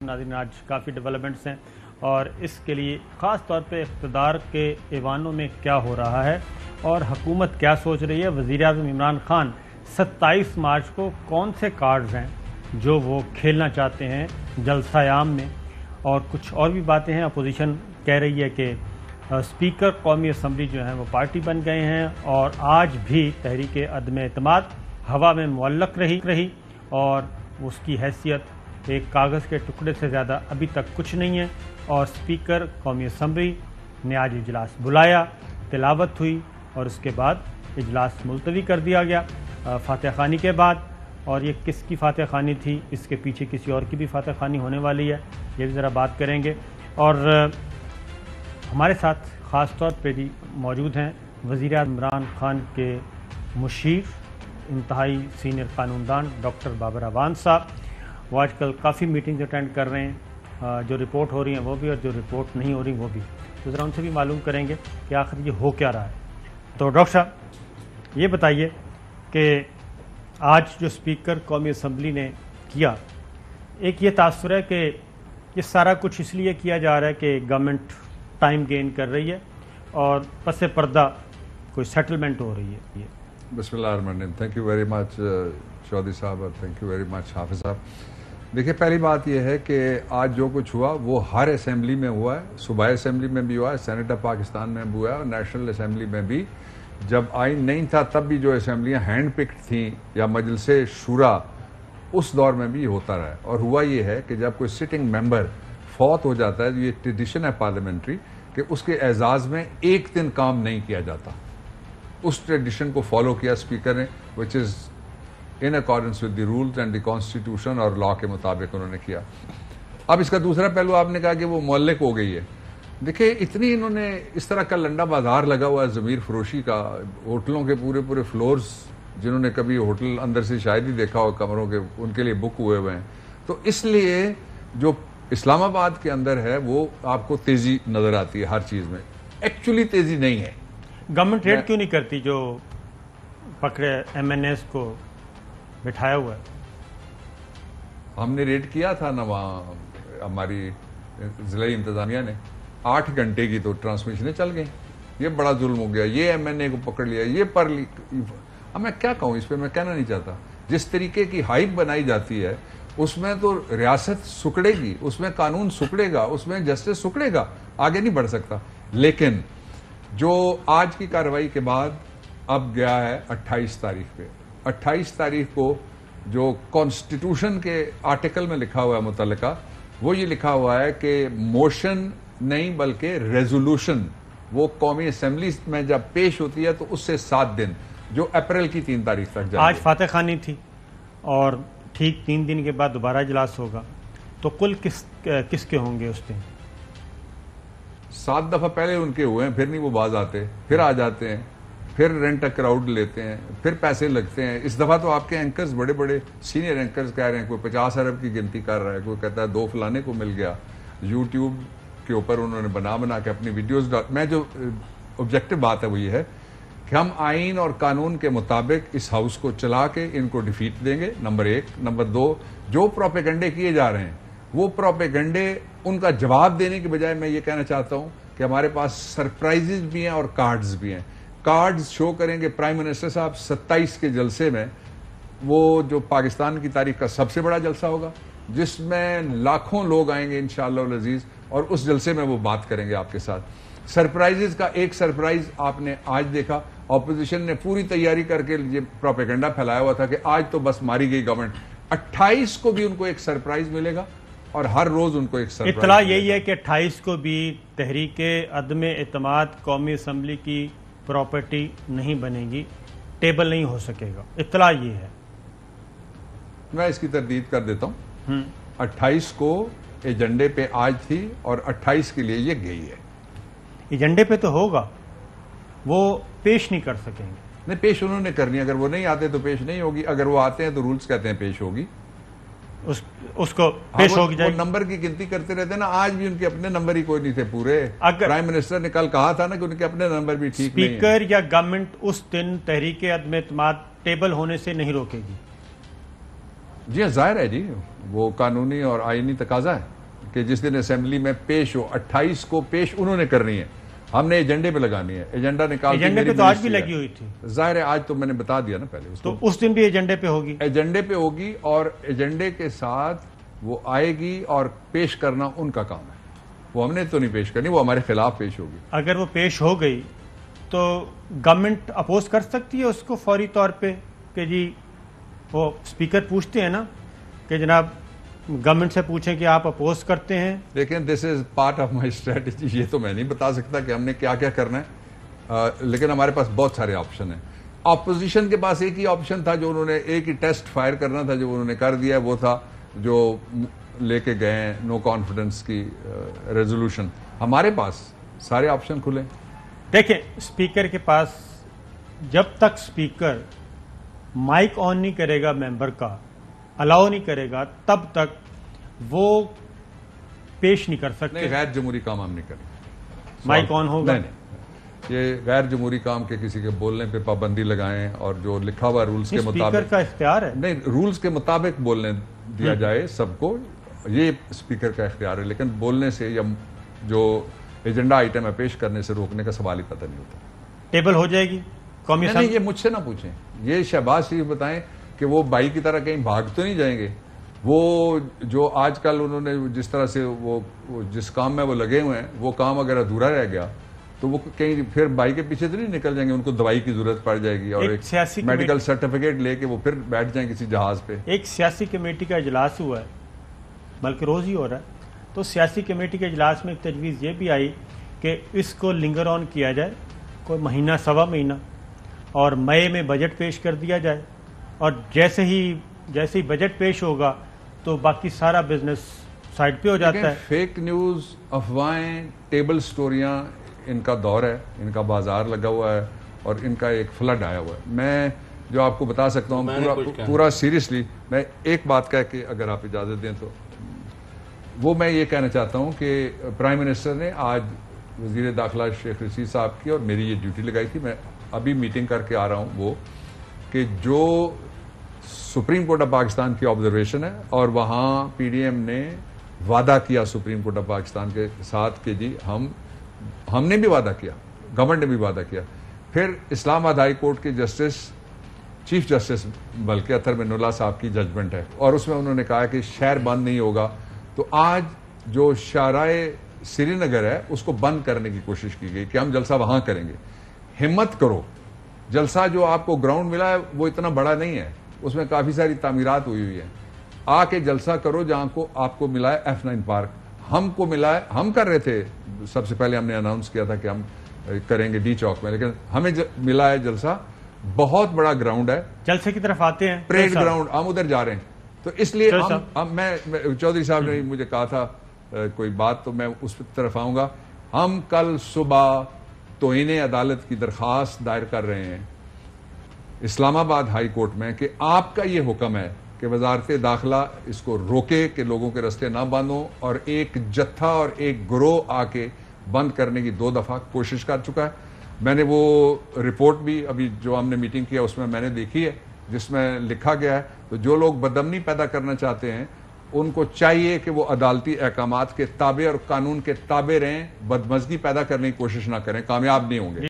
ناظرین آج کافی ڈیولپمنٹس ہیں اور اس کے لیے خاص طور پہ اقتدار کے ایوانوں میں کیا ہو رہا ہے اور حکومت کیا سوچ رہی ہے. وزیر اعظم عمران خان 27 مارچ کو کون سے کارڈز ہیں جو وہ کھیلنا چاہتے ہیں جلسہ عام میں, اور کچھ اور بھی باتیں ہیں. اپوزیشن کہہ رہی ہے کہ اسپیکر قومی اسمبلی جو ہیں وہ پارٹی بن گئے ہیں اور آج بھی تحریک عدم اعتماد ہوا میں معلق رہی اور اس کی حیثیت ایک کاغذ کے ٹکڑے سے زیادہ ابھی تک کچھ نہیں ہے. اور اسپیکر قومی اسمبلی نے آج اجلاس بلایا, تلاوت ہوئی اور اس کے بعد اجلاس ملتوی کر دیا گیا فاتح خوانی کے بعد. اور یہ کس کی فاتح خوانی تھی, اس کے پیچھے کسی اور کی بھی فاتح خوانی ہونے والی ہے, یہ بھی ذرا بات کریں گے. اور ہمارے ساتھ خاص طور پہ بھی موجود ہیں وزیر اعظم عمران خان کے مشیر, انتہائی سینئر قانون دان ڈاکٹر بابر اعوان صاحب. وہ آج کل کافی میٹنگز اٹینڈ کر رہے ہیں, جو رپورٹ ہو رہی ہیں وہ بھی اور جو رپورٹ نہیں ہو رہی وہ بھی. تو ذرا ان سے بھی معلوم کریں گے کہ آخر یہ ہو کیا رہا ہے. تو ڈاکٹر صاحب یہ بتائیے کہ آج جو اسپیکر قومی اسمبلی نے کیا, ایک یہ تاثر ہے کہ یہ سارا کچھ اس لیے کیا جا رہا ہے کہ گورنمنٹ ٹائم گین کر رہی ہے اور پس پردہ کوئی سیٹلمنٹ ہو رہی ہے. بسم اللہ الرحمن الرحیم. Thank you very much Chaudhary صاحب اور تھینک یو ویری مچ حافظ صاحب. دیکھیے پہلی بات یہ ہے کہ آج جو کچھ ہوا وہ ہر اسمبلی میں ہوا ہے. صوبائی اسمبلی میں بھی ہوا ہے, سینٹ آف پاکستان میں بھی ہوا ہے, اور نیشنل اسمبلی میں بھی. جب آئین نہیں تھا تب بھی جو اسمبلیاں ہینڈ پکڈ تھیں یا مجلس شورا, اس دور میں بھی یہ ہوتا رہا ہے. اور ہوا یہ ہے کہ جب کوئی سٹنگ ممبر فوت ہو جاتا ہے, یہ ٹریڈیشن ہے پارلیمنٹری کہ اس کے اعزاز میں ایک دن کام نہیں کیا جاتا. اس ٹریڈیشن کو فالو کیا اسپیکر نے, which is in accordance with the rules and the constitution, اور لا کے مطابق انہوں نے کیا. اب اس کا دوسرا پہلو آپ نے کہا کہ وہ معلق ہو گئی ہے. دیکھیں اتنی انہوں نے اس طرح کا لنڈا بازار لگا ہوا ہے ضمیر فروشی کا, ہوٹلوں کے پورے فلورز, جنہوں نے کبھی ہوٹل اندر سے شاید ہی دیکھا ہو کمروں کے, ان کے لیے بک ہوئے ہوئے ہیں. تو اس لیے جو اسلام آباد کے اندر ہے وہ آپ کو تیزی نظر آتی ہے ہر چیز میں. ایکچولی تیزی نہیں ہے. گورنمنٹ ریڈ کیوں نہیں کرتی جو پکڑے ایم این ایس کو بٹھایا ہوا ہے؟ ہم نے ریڈ کیا تھا نا وہاں, ہماری ضلعی انتظامیہ نے 8 گھنٹے کی تو ٹرانسمیشنیں چل گئیں. یہ بڑا ظلم ہو گیا, یہ ایم این اے کو پکڑ لیا, یہ پر اب میں کیا کہوں اس پہ, میں کہنا نہیں چاہتا. جس طریقے کی ہائپ بنائی جاتی ہے اس میں تو ریاست سکڑے گی, اس میں قانون سکڑے گا, اس میں جسٹس سکڑے گا, آگے نہیں بڑھ سکتا. لیکن جو آج کی کارروائی کے بعد اب گیا ہے 28 تاریخ پہ, 28 تاریخ کو جو کانسٹیٹیوشن کے آرٹیکل میں لکھا ہوا ہے متعلقہ, وہ یہ لکھا ہوا ہے کہ موشن نہیں بلکہ ریزولوشن وہ قومی اسمبلی میں جب پیش ہوتی ہے تو اس سے 7 دن, جو اپریل کی 3 تاریخ تک جائے. آج فاتح خوانی تھی اور ٹھیک 3 دن کے بعد دوبارہ اجلاس ہوگا, تو کل کس کے ہوں گے اس دن؟ 7 دفعہ پہلے ان کے ہوئے ہیں, پھر نہیں وہ باز آتے, پھر آ جاتے ہیں, پھر رینٹ اے کراؤڈ لیتے ہیں, پھر پیسے لگتے ہیں. اس دفعہ تو آپ کے اینکرز بڑے سینئر اینکرز کہہ رہے ہیں, کوئی 50 ارب کی گنتی کر رہا ہے, کوئی کہتا ہے 2 فلانے کو مل گیا. یوٹیوب کے اوپر انہوں نے بنا کے اپنی ویڈیوز میں جو آبجیکٹو بات ہے وہ یہ ہے کہ ہم آئین اور قانون کے مطابق اس ہاؤس کو چلا کے ان کو ڈیفیٹ دیں گے, نمبر 1. نمبر 2, جو پروپیگنڈے کیے جا رہے ہیں وہ پروپیگنڈے ان کا جواب دینے کے بجائے میں یہ کہنا چاہتا ہوں کہ ہمارے پاس سرپرائزز بھی ہیں اور کارڈز بھی ہیں. کارڈز شو کریں گے پرائم منسٹر صاحب 27 کے جلسے میں, وہ جو پاکستان کی تاریخ کا سب سے بڑا جلسہ ہوگا جس میں لاکھوں لوگ آئیں گے انشاءاللہ العزیز, اور اس جلسے میں وہ بات کریں گے آپ کے ساتھ. سرپرائزز کا ایک سرپرائز آپ نے آج دیکھا, اپوزیشن نے پوری تیاری کر کے یہ پروپیگنڈا پھیلایا ہوا تھا کہ آج تو بس ماری گئی گورنمنٹ. 28 کو بھی ان کو ایک سرپرائز ملے گا اور ہر روز ان کو ایک سرپرائز. اطلاع یہی ہے کہ 28 کو بھی تحریک عدم اعتماد قومی اسمبلی کی پراپرٹی نہیں بنے گی, ٹیبل نہیں ہو سکے گا. اطلاع یہ ہے. میں اس کی تردید کر دیتا ہوں. 28 کو ایجنڈے پہ آج تھی اور 28 کے لیے یہ گئی ہے. ایجنڈے پہ تو ہوگا, وہ پیش نہیں کر سکیں گے. نہیں, پیش انہوں نے کرنی. اگر وہ نہیں آتے تو پیش نہیں ہوگی, اگر وہ آتے ہیں تو رولز کہتے ہیں پیش ہوگی. اس کو پیش ہوگی جائے. وہ نمبر کی گنتی کرتے رہتے ہیں نا, آج بھی ان کے اپنے نمبر ہی کوئی نہیں تھے پورے. پرائم منسٹر نے کل کہا تھا نا کہ ان کے اپنے نمبر بھی ٹھیک نہیں ہیں. اسپیکر یا گورنمنٹ اس دن تحریک عدم اعتماد ٹیبل ہونے سے نہیں روکے گی. جی ظاہر ہے جی، وہ قانونی اور آئینی تقاضا ہے کہ جس دن اسمبلی میں پیش ہو، 28 کو پیش انہوں نے کرنی ہے، ہم نے ایجنڈے پہ لگانی ہے، ایجنڈا نکال کے ایجنڈے پہ تو آج بھی لگی ہوئی تھی، ظاہر ہے آج تو میں نے بتا دیا نا پہلے، تو اس دن بھی ایجنڈے پہ ہوگی، ایجنڈے پہ ہوگی اور ایجنڈے کے ساتھ وہ آئے گی اور پیش کرنا ان کا کام ہے، وہ ہم نے تو نہیں پیش کرنی، وہ ہمارے خلاف پیش ہوگی۔ اگر وہ پیش ہو گئی تو گورنمنٹ اپوز کر سکتی ہے اس کو فوری طور پہ کہ جی وہ اسپیکر پوچھتے ہیں نا کہ جناب گورنمنٹ سے پوچھیں کہ آپ اپوز کرتے ہیں؟ لیکن this is part of my strategy, یہ تو میں نہیں بتا سکتا کہ ہم نے کیا کیا کرنا ہے، لیکن ہمارے پاس بہت سارے آپشن ہیں۔ اپوزیشن کے پاس ایک ہی آپشن تھا جو انہوں نے ایک ہی ٹیسٹ فائر کرنا تھا، جو انہوں نے کر دیا، وہ تھا جو لے کے گئے ہیں نو کانفیڈنس کی ریزولوشن۔ ہمارے پاس سارے آپشن کھلے۔ دیکھیں اسپیکر کے پاس جب تک اسپیکر مائک آن نہیں کرے گا ممبر کا، الاؤ نہیں کرے گا، تب تک وہ پیش نہیں کر سکتے۔ نہیں، غیر جمہوری کام ہم نہیں کریں۔ مائک آن ہوگا؟ نہیں، یہ غیر جمہوری کام کے کسی کے بولنے پہ پابندی لگائیں اور جو لکھا ہوا رولز کے مطابق، اسپیکر کا اختیار ہے، نہیں رولز کے مطابق بولنے دیا جائے سب کو، یہ اسپیکر کا اختیار ہے، لیکن بولنے سے یا جو ایجنڈا آئٹم ہے پیش کرنے سے روکنے کا سوال ہی پتہ نہیں ہوتا۔ ٹیبل ہو جائے گی قومی نہیں، یہ مجھ سے نہ پوچھیں، یہ شہباز شریف بتائیں کہ وہ بائی کی طرح کہیں بھاگ تو نہیں جائیں گے۔ وہ جو آج کل انہوں نے جس طرح سے وہ جس کام میں وہ لگے ہوئے ہیں، وہ کام اگر ادھورا رہ گیا تو وہ کہیں پھر بائی کے پیچھے تو نہیں نکل جائیں گے، ان کو دوائی کی ضرورت پڑ جائے گی اور ایک میڈیکل سرٹیفکیٹ لے کے وہ پھر بیٹھ جائیں کسی جہاز پہ۔ ایک سیاسی کمیٹی کا اجلاس ہوا ہے، بلکہ روز ہی ہو رہا ہے، تو سیاسی کمیٹی کے اجلاس میں ایک تجویز یہ بھی آئی کہ اس کو لنگر آن کیا جائے کوئی مہینہ سوا مہینہ، اور مئی میں بجٹ پیش کر دیا جائے، اور جیسے ہی بجٹ پیش ہوگا تو باقی سارا بزنس سائڈ پہ ہو جاتا ہے۔ فیک نیوز، افواہیں، ٹیبل سٹوریاں، ان کا دور ہے، ان کا بازار لگا ہوا ہے اور ان کا ایک فلڈ آیا ہوا ہے۔ میں جو آپ کو بتا سکتا ہوں پورا سیریسلی، میں ایک بات کہہ کے اگر آپ اجازت دیں تو وہ میں یہ کہنا چاہتا ہوں کہ پرائم منسٹر نے آج وزیر داخلہ شیخ رشید صاحب کی اور میری یہ ڈیوٹی لگائی تھی، میں ابھی میٹنگ کر کے آ رہا ہوں، وہ کہ جو سپریم کورٹ آف پاکستان کی آبزرویشن ہے اور وہاں پی ڈی ایم نے وعدہ کیا سپریم کورٹ آف پاکستان کے ساتھ کہ جی ہم نے بھی وعدہ کیا، گورنمنٹ نے بھی وعدہ کیا، پھر اسلام آباد ہائی کورٹ کے جسٹس چیف جسٹس بلکہ اطہر بن اللہ صاحب کی ججمنٹ ہے اور اس میں انہوں نے کہا کہ شہر بند نہیں ہوگا، تو آج جو شاہراہ سری نگر ہے اس کو بند کرنے کی کوشش کی گئی کہ ہم جلسہ وہاں کریں گے۔ ہمت کرو، جلسہ جو آپ کو گراؤنڈ ملا ہے وہ اتنا بڑا نہیں ہے، اس میں کافی ساری تعمیرات ہوئی ہے، آ کے جلسہ کرو جہاں کو آپ کو ملا ہے F9 پارک، ہم کو ملا ہے، ہم کر رہے تھے، سب سے پہلے ہم نے اناؤنس کیا تھا کہ ہم کریں گے ڈی چوک میں، لیکن ہمیں ملا ہے جلسہ بہت بڑا گراؤنڈ ہے، جلسے کی طرف آتے ہیں، پریڈ گراؤنڈ، ہم ادھر جا رہے ہیں، تو اس لیے میں چودھری صاحب نے مجھے کہا تھا کوئی بات، تو میں اس طرف آؤں گا۔ ہم کل صبح توہین عدالت کی درخواست دائر کر رہے ہیں اسلام آباد ہائی کورٹ میں کہ آپ کا یہ حکم ہے کہ وزارت داخلہ اس کو روکے کہ لوگوں کے رستے نہ بند ہوں، اور ایک جتھا اور ایک گروہ آ کے بند کرنے کی 2 دفعہ کوشش کر چکا ہے۔ میں نے وہ رپورٹ بھی ابھی جو ہم نے میٹنگ کیا اس میں نے دیکھی ہے، جس میں لکھا گیا ہے، تو جو لوگ بدامنی پیدا کرنا چاہتے ہیں ان کو چاہیے کہ وہ عدالتی احکامات کے تابع اور قانون کے تابع رہیں، بدمزگی پیدا کرنے کی کوشش نہ کریں، کامیاب نہیں ہوں گے۔